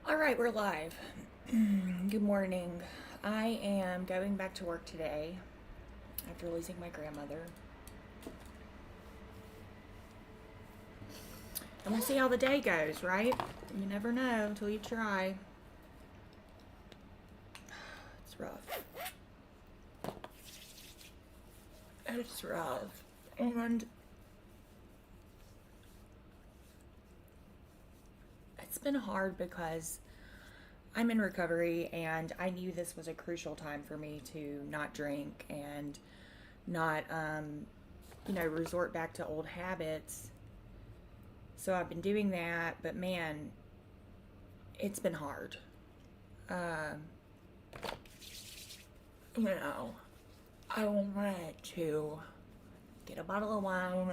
All right, we're live. Good morning. I am going back to work today after losing my grandmother. And we'll see how the day goes, right? You never know until you try. It's rough. It's rough. And it's been hard because I'm in recovery and I knew this was a crucial time for me to not drink and not, resort back to old habits. So I've been doing that, but man, it's been hard. Um, I wanted to get a bottle of wine,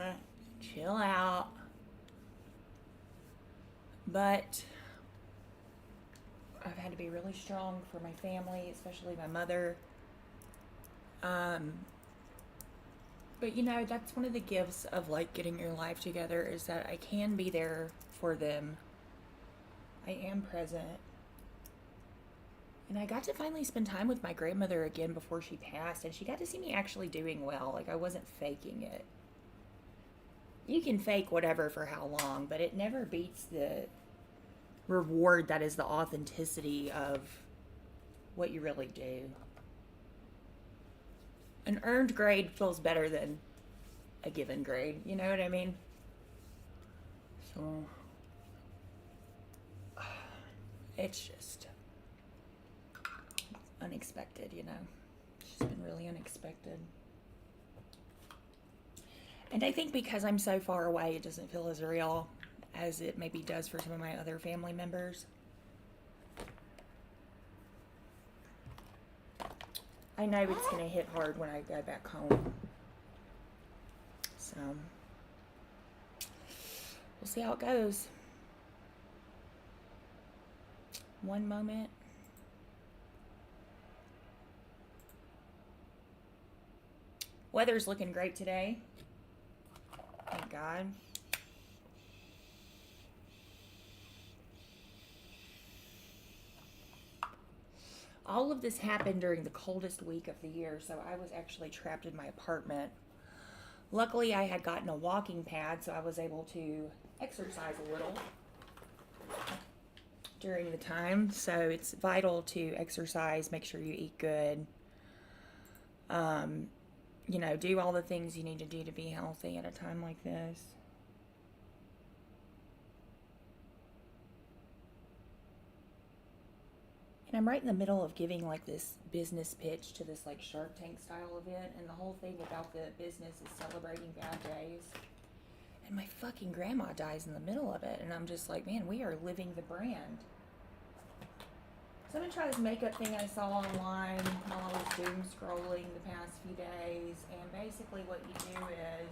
chill out, but I've had to be really strong for my family, especially my mother. Um, but that's one of the gifts of like getting your life together is that I can be there for them. I am present. And I got to finally spend time with my grandmother again before she passed, and she got to see me actually doing well. Like, I wasn't faking it. You can fake whatever for how long, but it never beats the reward that is the authenticity of what you really do. An earned grade feels better than a given grade. You know what I mean? So, it's just unexpected, It's just been really unexpected. And I think because I'm so far away, it doesn't feel as real as it maybe does for some of my other family members. I know it's going to hit hard when I go back home. So, we'll see how it goes. One moment. Weather's looking great today. Thank God. All of this happened during the coldest week of the year, so I was actually trapped in my apartment. Luckily, I had gotten a walking pad, so I was able to exercise a little during the time. So it's vital to exercise, make sure you eat good. Do all the things you need to do to be healthy at a time like this. And I'm right in the middle of giving like this business pitch to this like Shark Tank style event, and the whole thing about the business is celebrating bad days. And my fucking grandma dies in the middle of it, and I'm just like, man, we are living the brand. So I'm gonna try this makeup thing I saw online while I was doom scrolling the past few days, and basically what you do is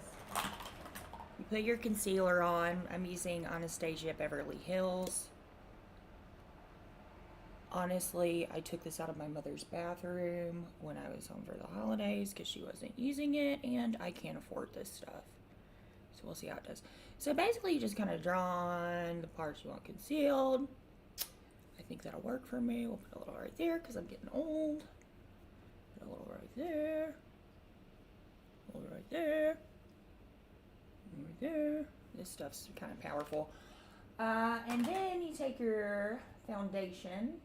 you put your concealer on. I'm using Anastasia Beverly Hills. Honestly, I took this out of my mother's bathroom when I was home for the holidays because she wasn't using it, and I can't afford this stuff. So we'll see how it does. So basically, you just kind of draw on the parts you want concealed. I think that'll work for me. We'll put a little right there because I'm getting old. Put a little right there. A little right there. Right there. This stuff's kind of powerful. And then you take your foundation,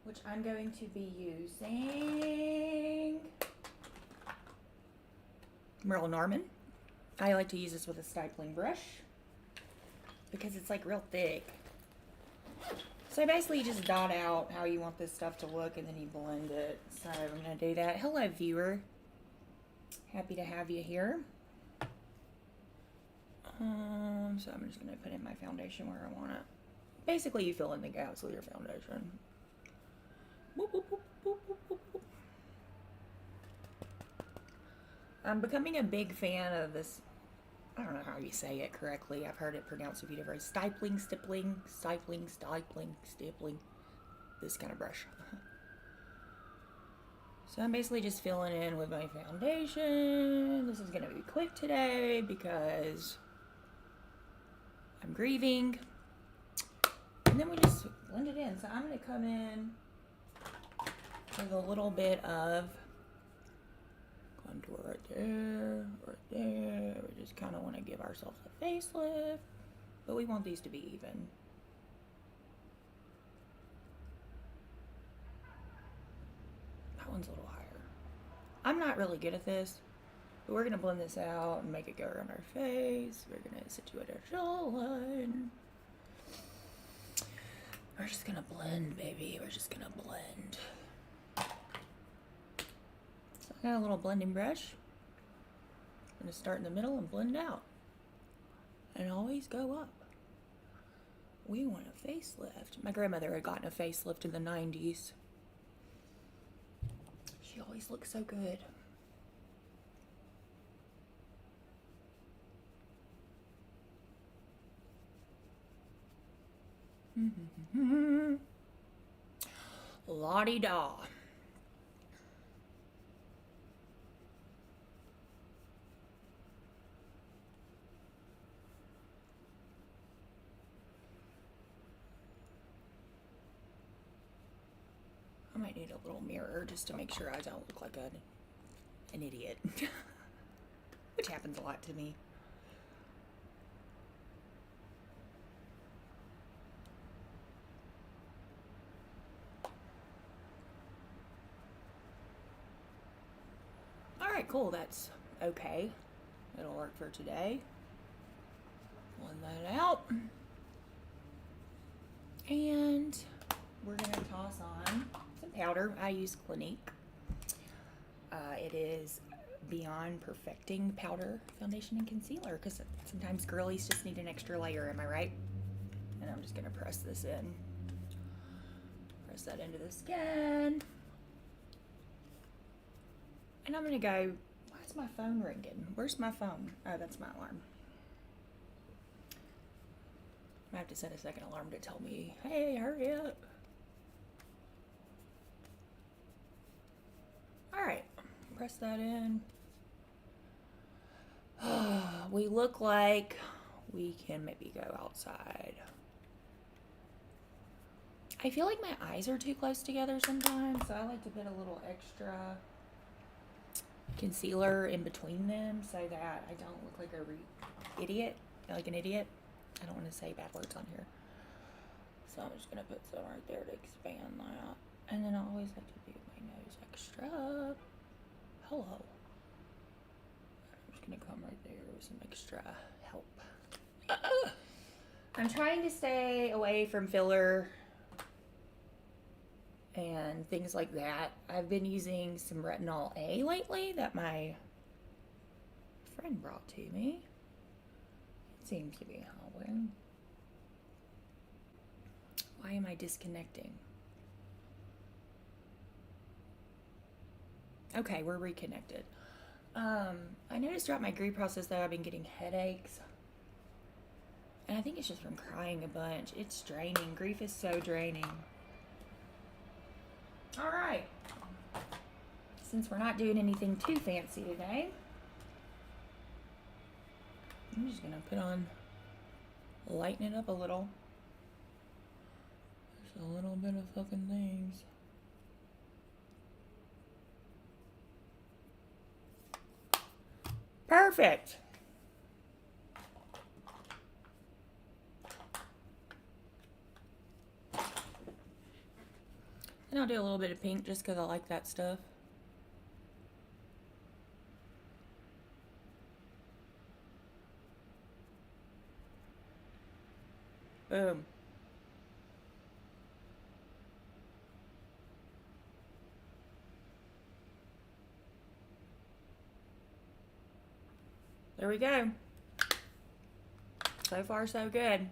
which I'm going to be using Merle Norman. I like to use this with a stipling brush because it's like real thick. So basically you just dot out how you want this stuff to look and then you blend it. So I'm going to do that. Hello, viewer. Happy to have you here. So I'm just going to put in my foundation where I want it. Basically, you fill in the gaps with your foundation. Boop, boop, boop, boop, boop, boop. I'm becoming a big fan of this. I don't know how you say it correctly. I've heard it pronounced a few different ways. Stipling. This kind of brush. So I'm basically just filling in with my foundation. This is going to be quick today because I'm grieving. And then we just blend it in. So I'm going to come in with a little bit of contour right there, right there. We just kind of want to give ourselves a facelift, but we want these to be even. That one's a little higher. I'm not really good at this, but we're going to blend this out and make it go around our face. We're going to situate our jawline. We're just going to blend, baby. We're just going to blend. So I got a little blending brush. I'm going to start in the middle and blend out. And always go up. We want a facelift. My grandmother had gotten a facelift in the 90s. She always looked so good. La-di-da. I might need a little mirror just to make sure I don't look like an idiot. Which happens a lot to me. Alright, cool. That's okay. It'll work for today. Blend that out. And we're going to toss on some powder. I use Clinique. It is Beyond Perfecting Powder Foundation and Concealer, because sometimes girlies just need an extra layer, am I right? And I'm just going to press this in. Press that into the skin. And I'm going to go, why is my phone ringing? Where's my phone? Oh, that's my alarm. I have to set a second alarm to tell me, hey, hurry up. Alright, press that in. We look like we can maybe go outside. I feel like my eyes are too close together sometimes, so I like to put a little extra concealer in between them so that I don't look like an idiot. I don't want to say bad words on here. So I'm just going to put some right there to expand that. And then I always like to do my nose extra. Hello. I'm just going to come right there with some extra help. I'm trying to stay away from filler and things like that. I've been using some retinol A lately that my friend brought to me. It seems to be helping. Why am I disconnecting? Okay, we're reconnected. I noticed throughout my grief process that I've been getting headaches. And I think it's just from crying a bunch. It's draining. Grief is so draining. Alright. Since we're not doing anything too fancy today, I'm just going to put on, lighten it up a little. Just a little bit of fucking things. Perfect. And I'll do a little bit of pink just because I like that stuff. Boom. There we go. So far, so good.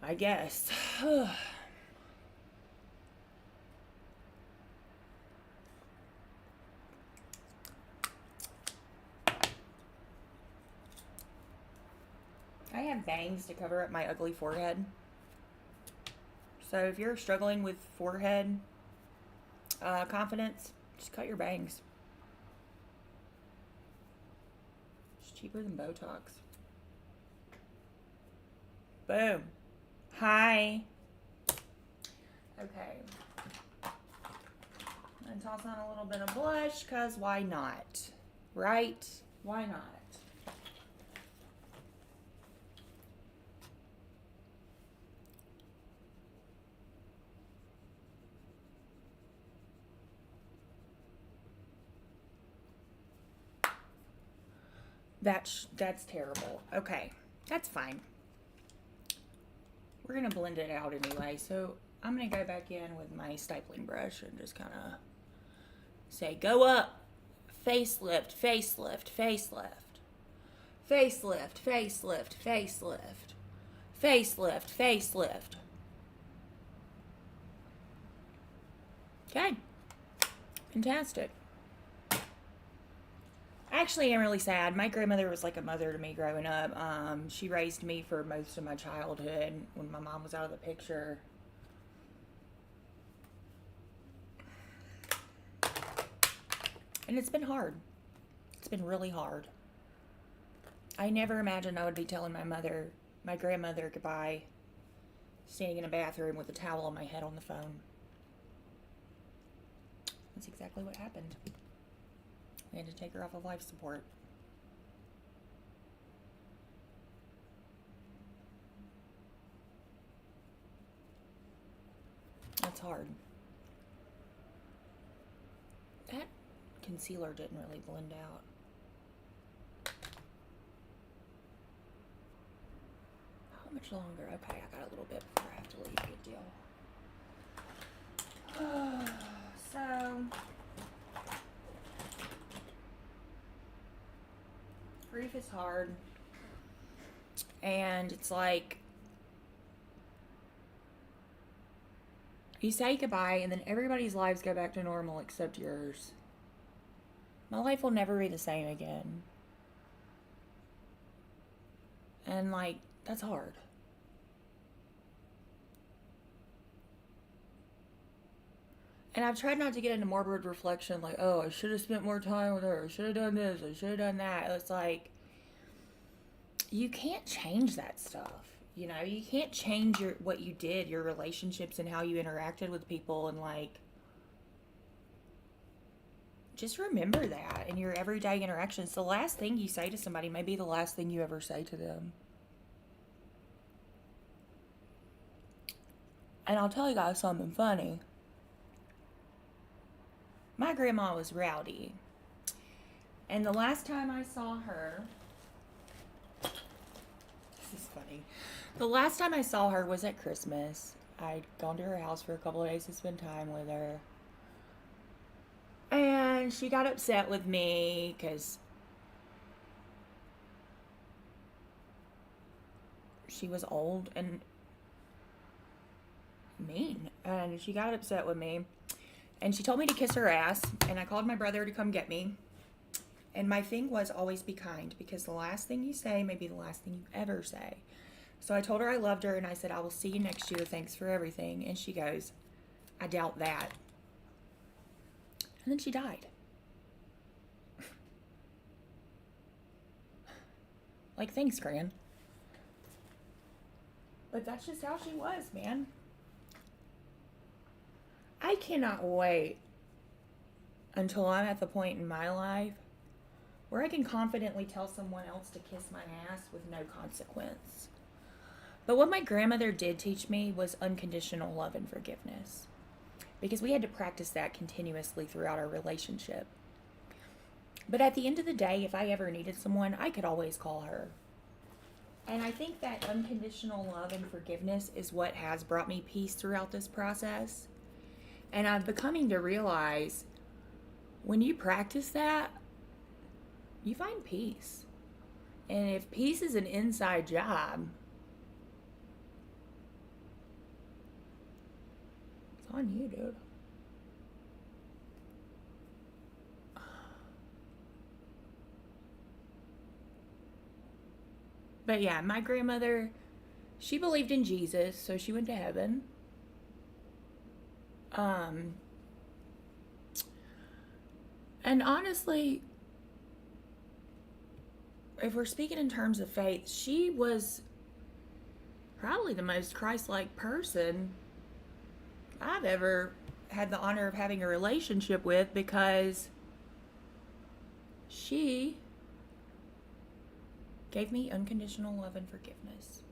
I guess. I have bangs to cover up my ugly forehead. So if you're struggling with forehead confidence, just cut your bangs. It's cheaper than Botox. Boom. Hi. Okay. And toss on a little bit of blush, because why not? Right? Why not? That's terrible. Okay. That's fine. We're going to blend it out anyway. So I'm going to go back in with my stipling brush and just kind of say, go up. Facelift, facelift, facelift. Facelift, facelift, facelift. Facelift, facelift. Okay. Fantastic. Actually, I'm really sad. My grandmother was like a mother to me growing up. She raised me for most of my childhood when my mom was out of the picture. And it's been hard. It's been really hard. I never imagined I would be telling my grandmother goodbye, standing in a bathroom with a towel on my head on the phone. That's exactly what happened. We had to take her off of life support. That's hard. That concealer didn't really blend out. How much longer? Okay, I got a little bit before I have to leave. Good deal. So, grief is hard. And it's like, you say goodbye and then everybody's lives go back to normal except yours. My life will never be the same again. And like, that's hard. And I've tried not to get into morbid reflection, like, oh, I should have spent more time with her. I should have done this. I should have done that. It's like, you can't change that stuff. You know, you can't change what you did, your relationships and how you interacted with people. And like, just remember that in your everyday interactions. The last thing you say to somebody may be the last thing you ever say to them. And I'll tell you guys something funny. My grandma was rowdy. And the last time I saw her, this is funny. The last time I saw her was at Christmas. I'd gone to her house for a couple of days to spend time with her. And she got upset with me because she was old and mean. And she got upset with me. And she told me to kiss her ass. And I called my brother to come get me. And my thing was always be kind, because the last thing you say may be the last thing you ever say. So I told her I loved her and I said, I will see you next year. Thanks for everything. And she goes, I doubt that. And then she died. Like, thanks, Gran. But that's just how she was, man. I cannot wait until I'm at the point in my life where I can confidently tell someone else to kiss my ass with no consequence. But what my grandmother did teach me was unconditional love and forgiveness, because we had to practice that continuously throughout our relationship. But at the end of the day, if I ever needed someone, I could always call her. And I think that unconditional love and forgiveness is what has brought me peace throughout this process. And I'm becoming to realize when you practice that, you find peace. And if peace is an inside job, it's on you, dude. But yeah, my grandmother, she believed in Jesus, so she went to heaven. And honestly, if we're speaking in terms of faith, probably the most Christ-like person I've ever had the honor of having a relationship with, because she gave me unconditional love and forgiveness.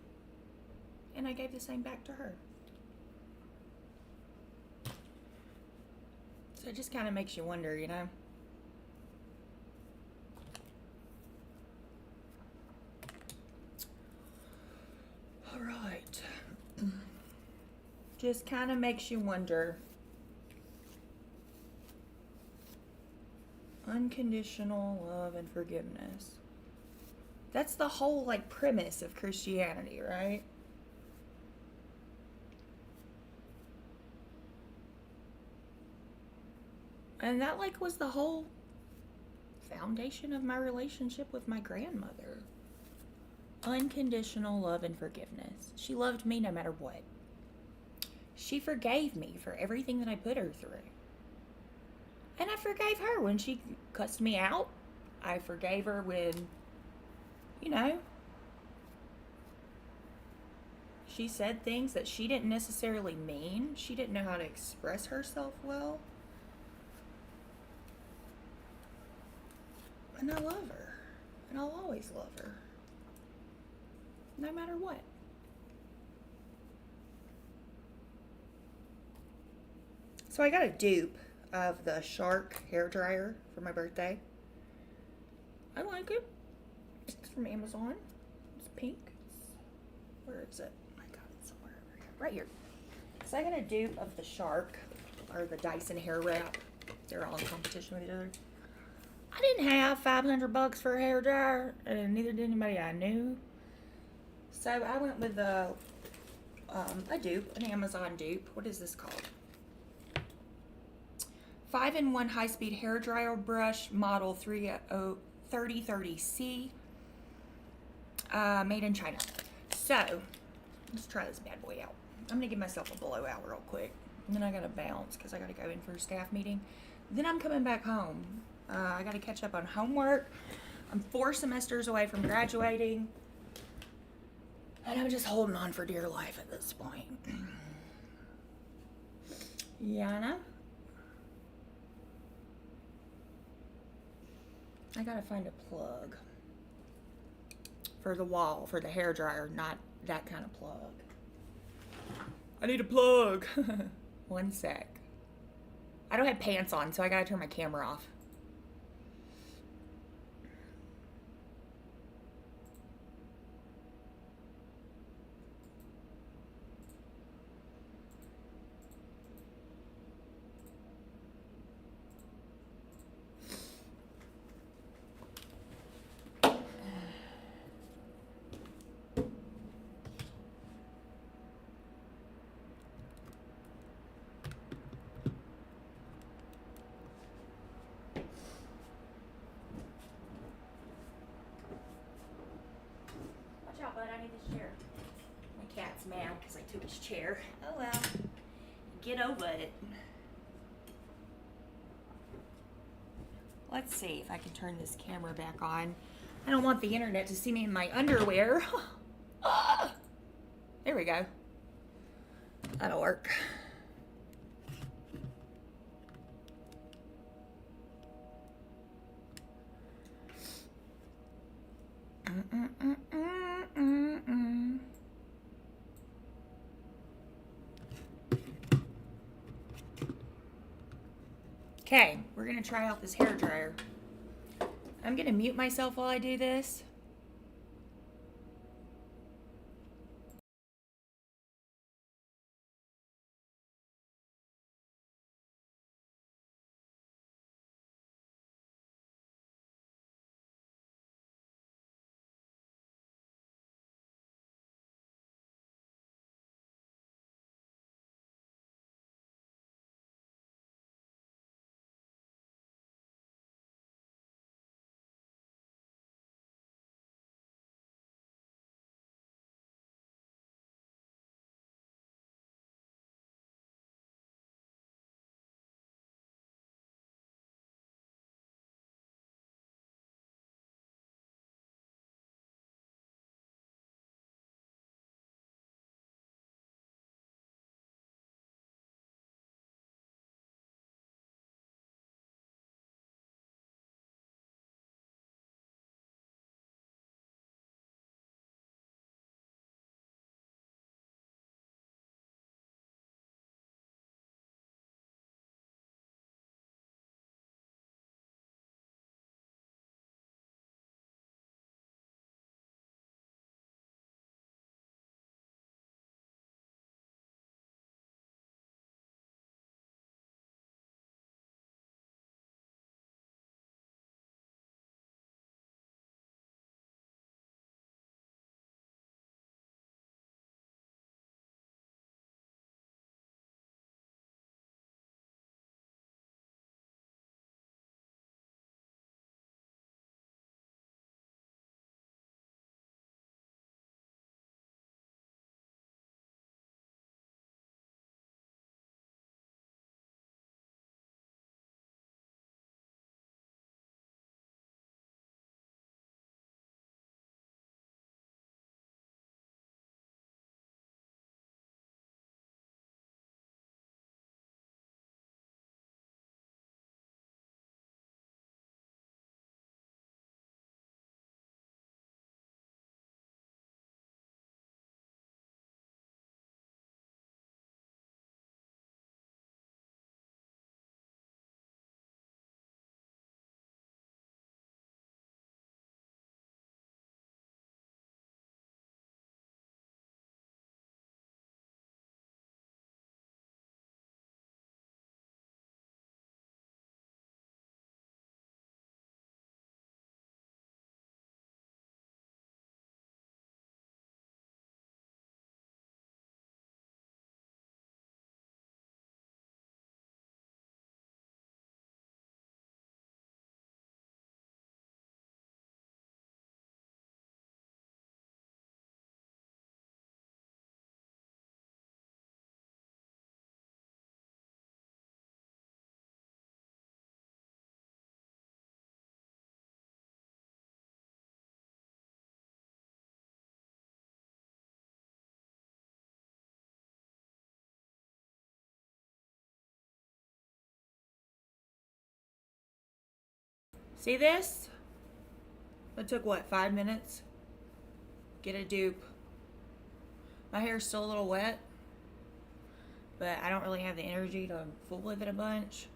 And I gave the same back to her. So it just kind of makes you wonder, you know? All right. Just kind of makes you wonder. Unconditional love and forgiveness. That's the whole, like, premise of Christianity, right? And that, like, was the whole foundation of my relationship with my grandmother. Unconditional love and forgiveness. She loved me no matter what. She forgave me for everything that I put her through. And I forgave her when she cussed me out. I forgave her when, you know, she said things that she didn't necessarily mean. She didn't know how to express herself well. And I love her. And I'll always love her. No matter what. So I got a dupe of the Shark hair dryer for my birthday. I like it. It's from Amazon. It's pink. Where is it? I got it somewhere over here. Right here. So I got a dupe of the Shark, or the Dyson hair wrap. They're all in competition with each other. I didn't have $500 for a hair dryer, and neither did anybody I knew. So I went with a dupe, an Amazon dupe. What is this called? 5-in-1 high-speed hair dryer brush, model 3030C, made in China. So let's try this bad boy out. I'm gonna give myself a blowout real quick, and then I gotta bounce because I gotta go in for a staff meeting. Then I'm coming back home. I gotta catch up on homework. I'm 4 semesters away from graduating, and I'm just holding on for dear life at this point. Yana, I gotta find a plug for the wall, for the hair dryer, not that kind of plug. I need a plug. One sec. I don't have pants on, so I gotta turn my camera off. I need this chair. My cat's mad because I took his chair. Oh well. Get over it. Let's see if I can turn this camera back on. I don't want the internet to see me in my underwear. There we go. That'll work. Okay, we're gonna try out this hair dryer. I'm gonna mute myself while I do this. See this? It took what, 5 minutes? Get a dupe. My hair's still a little wet, but I don't really have the energy to fool with it a bunch.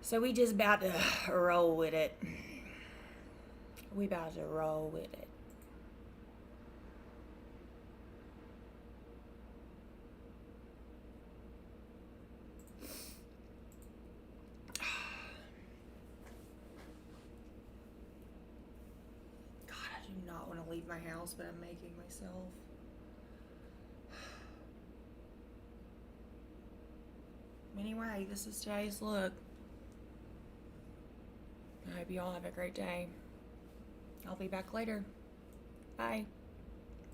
So we just about to roll with it. We about to roll with it. God, I do not want to leave my house, but I'm making myself. Anyway, this is today's look. I hope you all have a great day. I'll be back later. Bye.